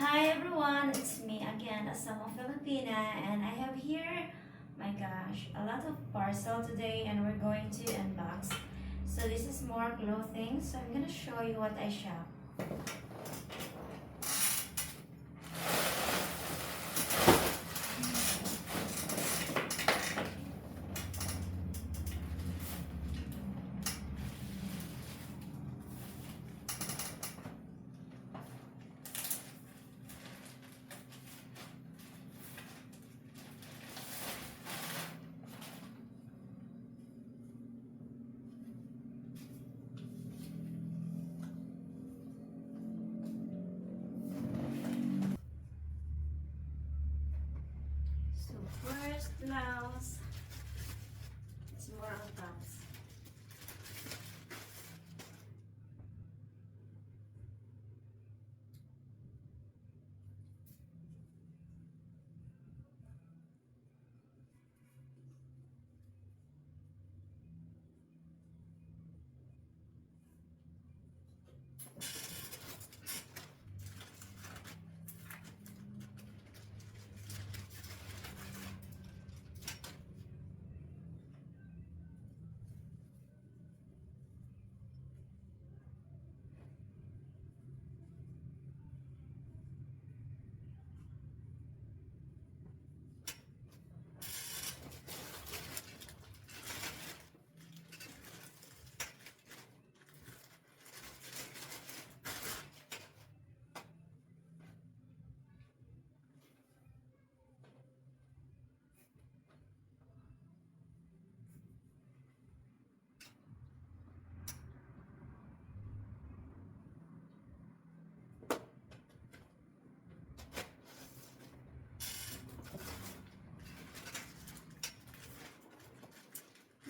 Hi everyone, it's me again, Asamo Filipina, and I have here, my gosh, a lot of parcel today, and we're going to unbox. So this is more clothing, so I'm gonna show you what I shop. So first blouse, it's more on tops.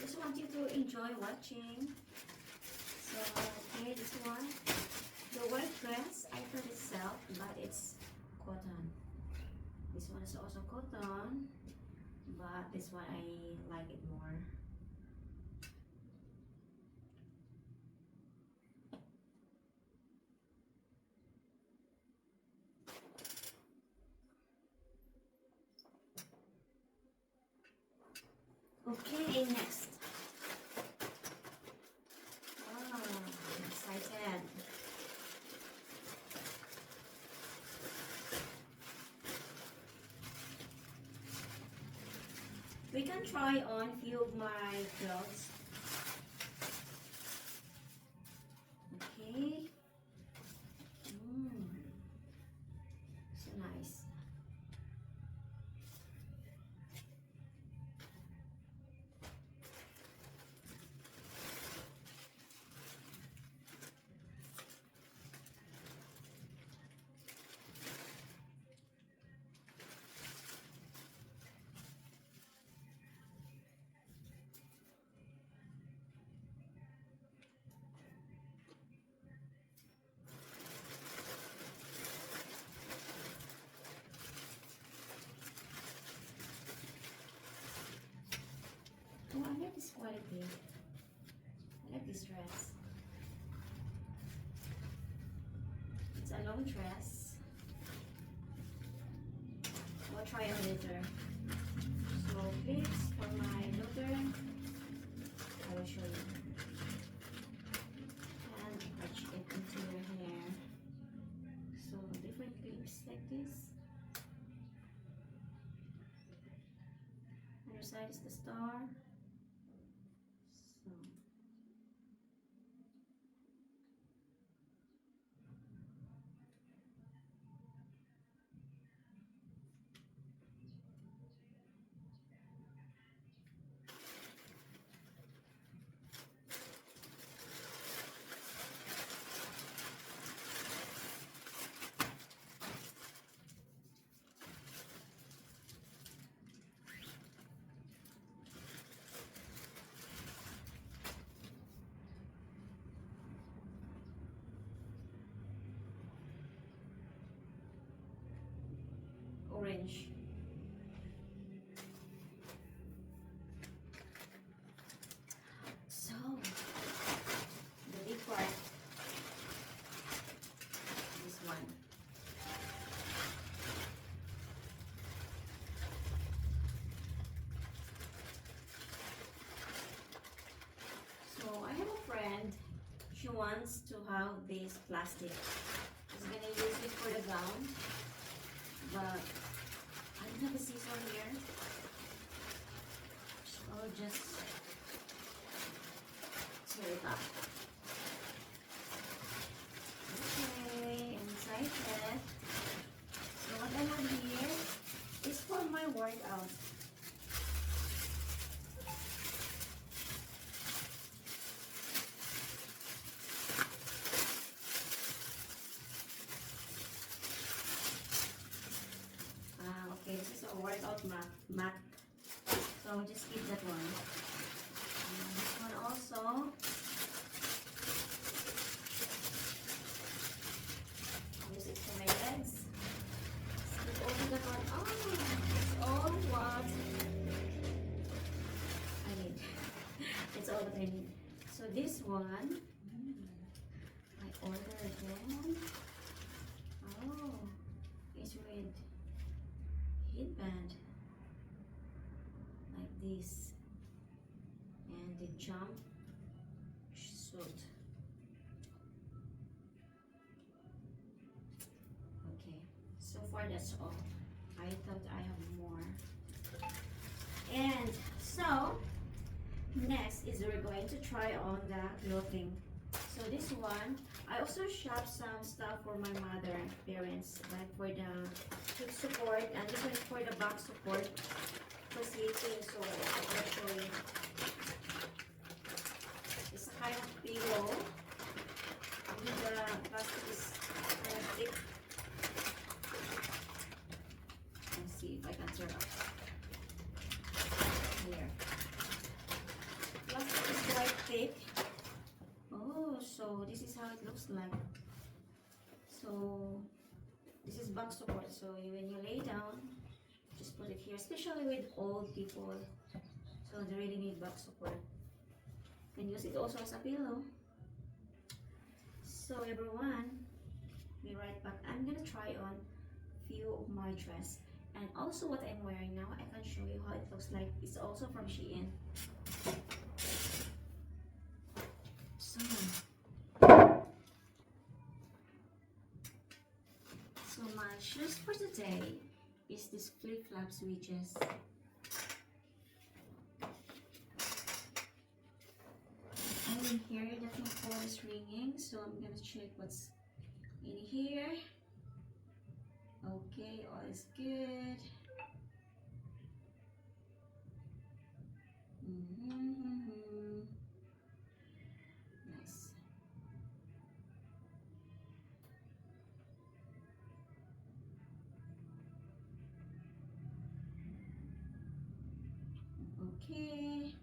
Just want you to enjoy watching. So, okay, this one. The white dress, I thought it's silk, but it's cotton. This one is also cotton, but this one I like it more. Okay, next. Oh, I'm excited. We can try on few of my clothes. Okay. So nice. Oh, I like this quality. I like this dress. It's a long dress. I'll try it later. So please, for my daughter, I will show you. And attach it into your hair. So different clips like this. Underside is the star. So orange. So the big part, this one. wants to have this plastic. He's gonna use it for the gown, but I don't have a scissor here, so I'll just tear it up. Okay, I'm excited. So what I have here is for my workout. Okay, this is a workout mat. So I'll just keep that one. And this one also. Use it for my legs. Skip over that one. Oh, it's all what I need. It's all that I need. So this one, I ordered them. Oh, it's with headband like this and the jump suit. Okay, so far that's all. I thought I have more. And so next is we're going to try on the clothing. So this one, I also shop some stuff for my mother and parents, like for the hip support, and this one is for the back support for sleeping. So actually, it's kind of pillow. The plastic is kind of thick. Let's see if I can tear up. Here, plastic is quite thick. Oh, so this is how it looks like. So this is back support. So when you lay down, just put it here, especially with old people. So they really need back support. You can use it also as a pillow. So everyone, be right back. I'm gonna try on few of my dress, and also what I'm wearing now. I can show you how it looks like. It's also from Shein. So my shoes for today is this flip-flops wedges. And in here the phone is ringing, so I'm gonna check what's in here. Okay, all is good. Nice. Okay.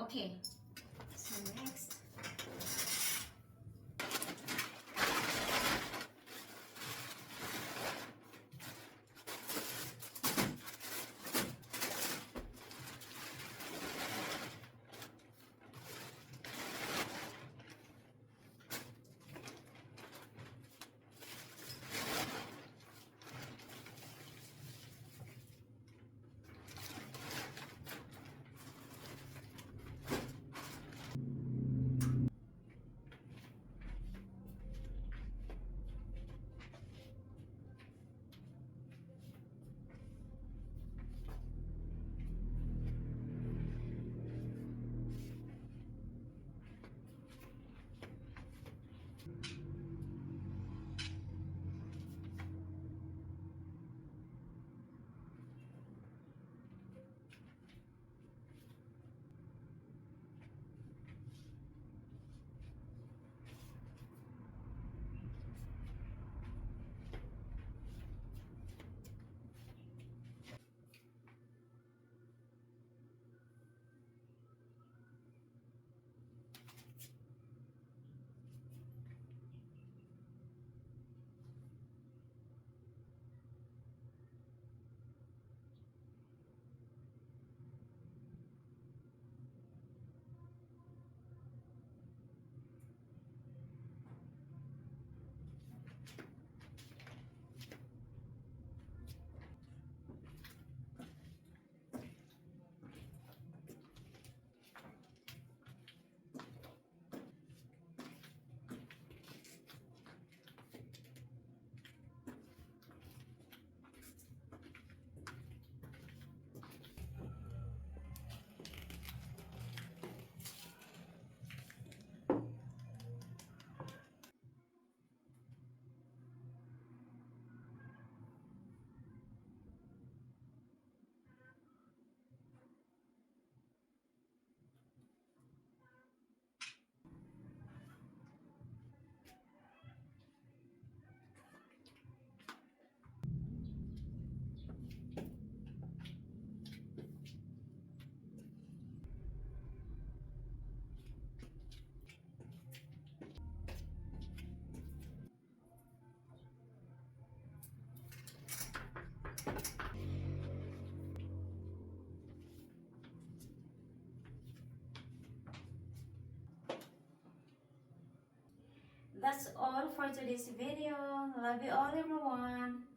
Okay, so next, That's all for today's video. Love you all, everyone.